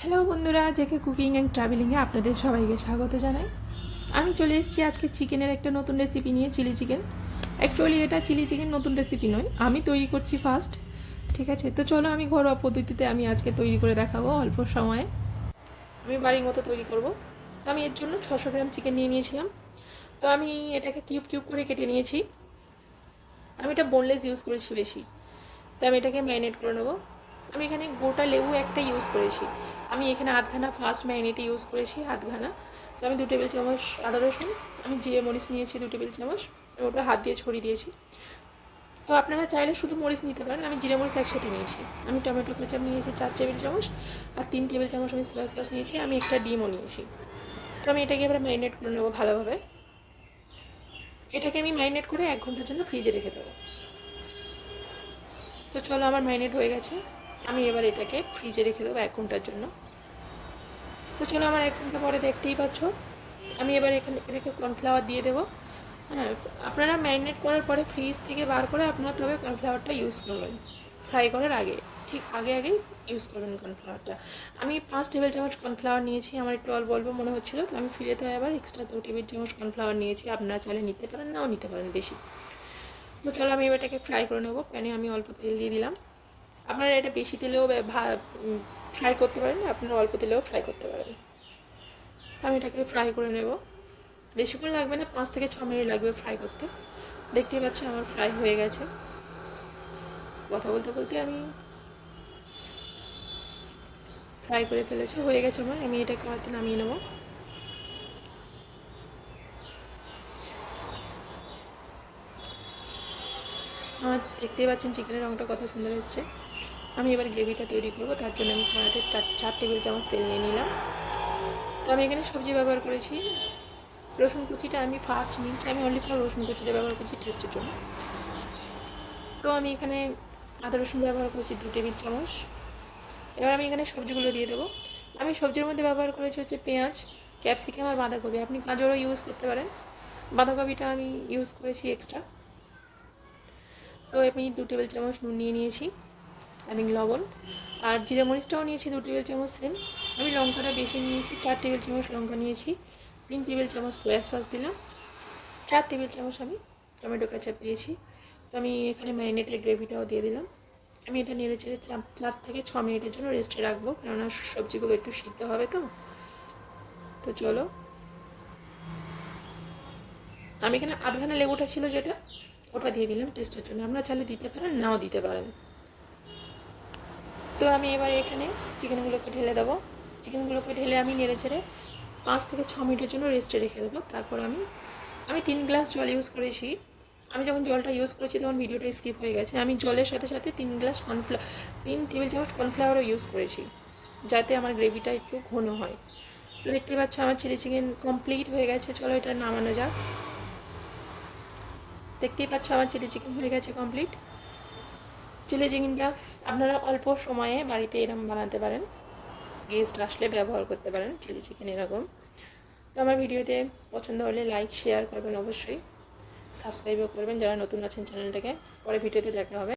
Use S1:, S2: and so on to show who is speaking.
S1: Hello বন্ধুরা, JK cooking and ট্রাভেলিংয়ে আপনাদের সবাইকে স্বাগত জানাই। আমি চলে এসেছি আজকে চিকেনের একটা নতুন রেসিপি নিয়ে, চিলি চিকেন। অ্যাকচুয়ালি এটা চিলি চিকেন নতুন রেসিপি নয়, আমি তৈরি করছি ফার্স্ট। ঠিক আছে, তো চলো আমি ঘরোয়া পদ্ধতিতে আমি আজকে তৈরি করে দেখাবো অল্প সময়ে। আমি বাড়ির মতো তৈরি করব। তো আমি এর জন্য 600 গ্রাম চিকেন নিয়ে নিয়েছিলাম। তো আমি এটাকে কিউব কিউব করে কেটে নিয়েছি। আমি এটা বোনলেস ইউজ করেছি বেশি। তো আমি এটাকে ম্যারিনেট করে নেবো। আমি এখানে গোটা লেবু একটা ইউজ করেছি। আমি এখানে আধখানা ফার্স্ট ম্যারিনেটে ইউজ করেছি, আধখানা। তো আমি 2 টেবিল চামচ আদা রসুন, আমি জিরে মরিচ নিয়েছি 2 টেবিল চামচ, আমি ওটা হাত দিয়ে ছড়িয়ে দিয়েছি। তো আপনারা চাইলে শুধু মরিচ নিতে পারেন, আমি জিরে মরিচ একসাথে নিয়েছি। আমি টমেটো কেচাপ নিয়েছি 4 টেবিল চামচ, আর 3 টেবিল চামচ আমি সয়া সস নিয়েছি, আমি একটা ডিমও নিয়েছি। তো আমি এটাকে এবার ম্যারিনেট করে নেবো ভালোভাবে। এটাকে আমি ম্যারিনেট করে 1 ঘন্টার জন্য ফ্রিজে রেখে দেবো। তো চলো, আমার ম্যারিনেট হয়ে গেছে। আমি এবার এটাকে ফ্রিজে রেখে দেবো 1 ঘন্টার জন্য। তো চলো, আমার 1 ঘন্টা পরে দেখতেই পাচ্ছ আমি এবার এটাকে কর্নফ্লাওয়ার দিয়ে দেবো। হ্যাঁ, আপনারা ম্যারিনেট করার পরে ফ্রিজ থেকে বার করে আপনারা তবে কর্নফ্লাওয়ারটা ইউজ করবেন। ফ্রাই করার আগে, ঠিক আগেই ইউজ করবেন কর্নফ্লাওয়ারটা। আমি 5 টেবিল চামচ কর্নফ্লাওয়ার নিয়েছি, আমার একটু অল্প অল্প মনে হচ্ছিলো, তো আমি ফিরেতে আবার এক্সট্রা 2 টেবিল চামচ কর্নফ্লাওয়ার নিয়েছি। আপনারা চাইলে নিতে পারেন, নাও নিতে পারেন বেশি। তো চলো, আমি এবারটাকে ফ্রাই করে নেবো। প্যানে আমি অল্প তেল দিয়ে দিলাম। আপনারা এটা বেশি তেলেও ফ্রাই করতে পারেন, আপনারা অল্প তেলেও ফ্রাই করতে পারেন। আমি এটাকে ফ্রাই করে নেব। বেশিক্ষণ লাগবে না, 5 থেকে 6 মিনিট লাগবে ফ্রাই করতে। দেখতেই পাচ্ছি আমার ফ্রাই হয়ে গেছে। কথা বলতে বলতে আমি ফ্রাই করে ফেলেছি, হয়ে গেছে আমার। আমি এটাকে হয়তো নামিয়ে নেব। আমার দেখতেই পাচ্ছেন চিকেনের রঙটা কত সুন্দর এসছে। আমি এবার গ্রেভিটা তৈরি করব, তার জন্য আমি কড়াইতে 4 টেবিল চামচ তেল নিয়ে নিলাম। তো আমি এখানে সবজি ব্যবহার করেছি। রসুন কুচিটা আমি ফার্স্ট নিয়েছি, আমি অনলি ফর রসুন কুচিটা ব্যবহার করছি টেস্টের জন্য। তো আমি এখানে আদা রসুন ব্যবহার করেছি 2 টেবিল চামচ। এবার আমি এখানে সবজিগুলো দিয়ে দেবো। আমি সবজির মধ্যে ব্যবহার করেছি হচ্ছে পেঁয়াজ, ক্যাপসিকাম আর বাঁধাকপি। আপনি গাজরও ইউজ করতে পারেন, বাঁধাকপিটা আমি ইউজ করেছি এক্সট্রা। তো আমি 2 টেবিল চামচ নুন নিয়ে নিয়েছি, আমি লবণ। আর জিরে মরিচটাও নিয়েছি 2 টেবিল চামচ সেম। আমি লঙ্কাটা বেশি নিয়েছি, 4 টেবিল চামচ লঙ্কা নিয়েছি। 3 টেবিল চামচ সয়া সস দিলাম। 4 টেবিল চামচ আমি টমেটো কেচাপ দিয়েছি। তো আমি এখানে ম্যারিনেটেড গ্রেভিটাও দিয়ে দিলাম। আমি এটা নেড়ে চেড়ে 4 থেকে 6 মিনিটের জন্য রেস্টে রাখবো, কেননা সবজিগুলো একটু সিদ্ধ হবে। তো চলো, আমি এখানে আধখানা লেবুটা ছিল যেটা, ওটা দিয়ে দিলাম টেস্টের জন্য। আপনারা চাইলে দিতে পারেন, নাও দিতে পারেন। তো আমি এবার এখানে চিকেনগুলোকে ঢেলে দেবো। চিকেনগুলোকে ঢেলে আমি নেড়ে চেড়ে 5 থেকে 6 মিনিটের জন্য রেস্টে রেখে দেবো। তারপর আমি 3 গ্লাস জল ইউজ করেছি। আমি যখন জলটা ইউজ করেছি তখন ভিডিওটা স্কিপ হয়ে গেছে। আমি জলের সাথে সাথে 3 টেবিল চামচ কর্নফ্লাওয়ারও ইউজ করেছি, যাতে আমার গ্রেভিটা একটু ঘন হয়। তো দেখতে পাচ্ছ আমার চিলি চিকেন কমপ্লিট হয়ে গেছে। চলো এটা নামানো যাক। দেখতেই পাচ্ছ আমার চিলি চিকেন হয়ে গেছে কমপ্লিট। চিলি চিকেনটা আপনারা অল্প সময়ে বাড়িতে এরকম বানাতে পারেন, গেস্ট আসলে ব্যবহার করতে পারেন চিলি চিকেন এরকম। তো আমার ভিডিওতে পছন্দ হলে লাইক শেয়ার করবেন, অবশ্যই সাবস্ক্রাইবও করবেন যারা নতুন আছেন চ্যানেলটাকে। পরে ভিডিওতে দেখা হবে।